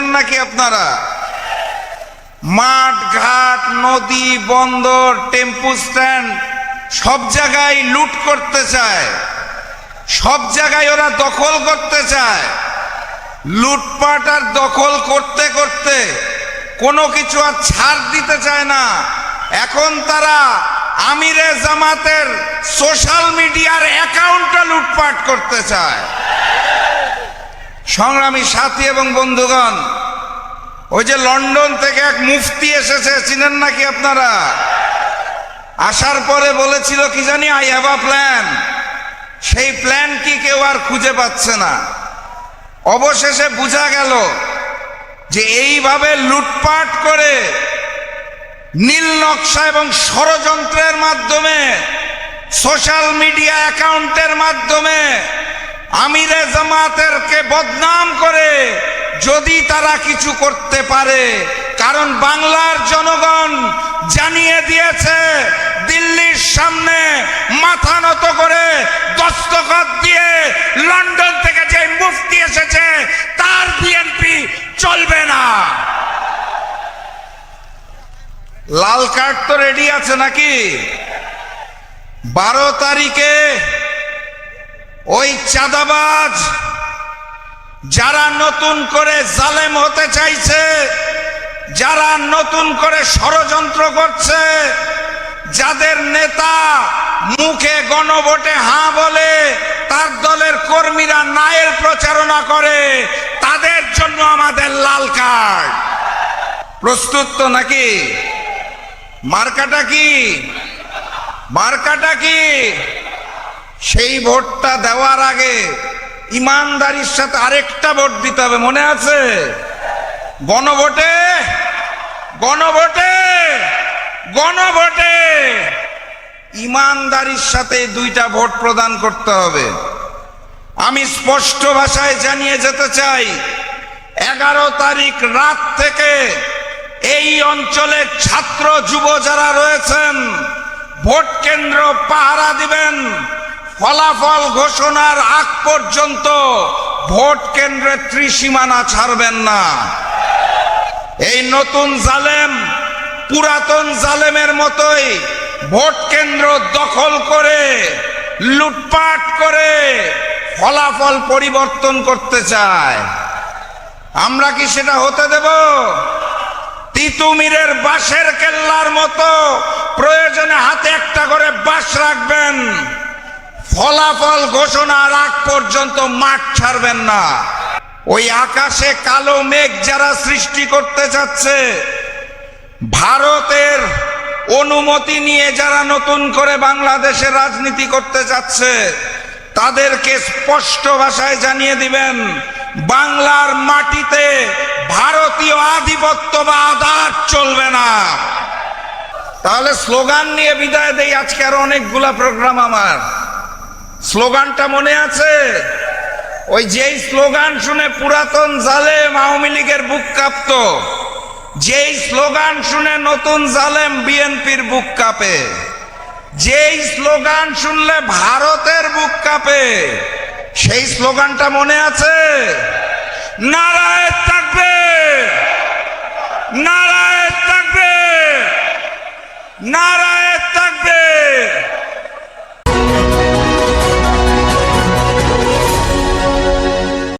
জানেন নাকি আপনারা? মাঠ ঘাট নদী বন্দর টেম্পু স্ট্যান্ড সব জায়গায় লুট করতে চায়, সব জায়গায় ওরা দখল করতে চায়। লুটপাট আর দখল করতে করতে কোনো কিছু আর ছাড় দিতে চায় না। এখন তারা আমিরে জামাতের সোশ্যাল মিডিয়ার অ্যাকাউন্টটা লুটপাট করতে চায়। সংগ্রামী সাথী এবং বন্ধুগণ, ওই যে লন্ডন থেকে এক মুফতি এসেছে, চিনেন নাকি আপনারা? আসার পরে বলেছিল কি জানি, আই হ্যাভ আ প্ল্যান। সেই প্ল্যান কি কেউ আর খুঁজে পাচ্ছে না। অবশেষে বোঝা গেল যে এইভাবে লুটপাট করে নীল নকশা এবং ষড়যন্ত্রের মাধ্যমে সোশ্যাল মিডিয়া অ্যাকাউন্টের মাধ্যমে আমিরে জামাতেরকে বদনাম করে যদি তারা কিছু করতে পারে, কারণ বাংলার জনগণ জানিয়ে দিয়েছে দিল্লির সামনে মাথা নত করে দস্তখত দিয়ে লন্ডন থেকে যে মুফতি এসেছে তার বিএনপি চলবে না। লাল কার্ড তো রেডি আছে নাকি? 12 তারিখে ওই চাঁদাবাজ যারা নতুন করে জালেম হতে চাইছে, যারা নতুন করে ষড়যন্ত্র করছে, যাদের নেতা মুখে গণভোটে হাঁ বলে তার দলের কর্মীরা নায়ের প্রচারণা করে, তাদের জন্য আমাদের লাল কার্ড। প্রস্তুত তো নাকি? মার্কাটা কি? মার্কাটা কি? সেই ভোটটা দেওয়ার আগে ইমানদারির সাথে আরেকটা ভোট দিতে হবে, মনে আছে? গণভোটে গণভোটে গণভোটে ইমানদারির সাথে 2টা ভোট প্রদান করতে হবে। আমি স্পষ্ট ভাষায় জানিয়ে যেতে চাই, 11 তারিখ রাত থেকে এই অঞ্চলের ছাত্র যুব যারা রয়েছেন ভোট কেন্দ্র পাহারা দিবেন। ফলাফল ঘোষণার আগ পর্যন্ত ভোট কেন্দ্রের ত্রিসীমানা ছাড়বেন না। এই নতুন জালেম পুরাতন জালেমের মতোই ভোট কেন্দ্র দখল করে লুটপাট করে ফলাফল পরিবর্তন করতে চায়। আমরা কি সেটা হতে দেব? তিতুমিরের বাঁশের কেল্লার মতো প্রয়োজনে হাতে একটা করে বাঁশ রাখবেন, ফলাফল ঘোষণার আগ পর্যন্ত মাঠ ছাড়বেন না। ওই আকাশে কালো মেঘ যারা সৃষ্টি করতে যাচ্ছে, ভারতের অনুমতি নিয়ে যারা নতুন করে বাংলাদেশে রাজনীতি করতে যাচ্ছে, তাদেরকে স্পষ্ট ভাষায় জানিয়ে দিবেন, বাংলার মাটিতে ভারতীয় আধিপত্যবাদ আর চলবে না। তাহলে স্লোগান নিয়ে বিদায় দেই। আজকে আরো অনেকগুলা প্রোগ্রাম আমার। স্লোগানটা মনে আছে? ওই যেই স্লোগান শুনে পুরাতন জালেম আওয়ামী লীগের বুক কাঁপত, যেই স্লোগান শুনে নতুন জালেম বিএনপির বুক কাঁপে, যেই স্লোগান শুনলে ভারতের বুক কাঁপে, সেই স্লোগানটা মনে আছে? না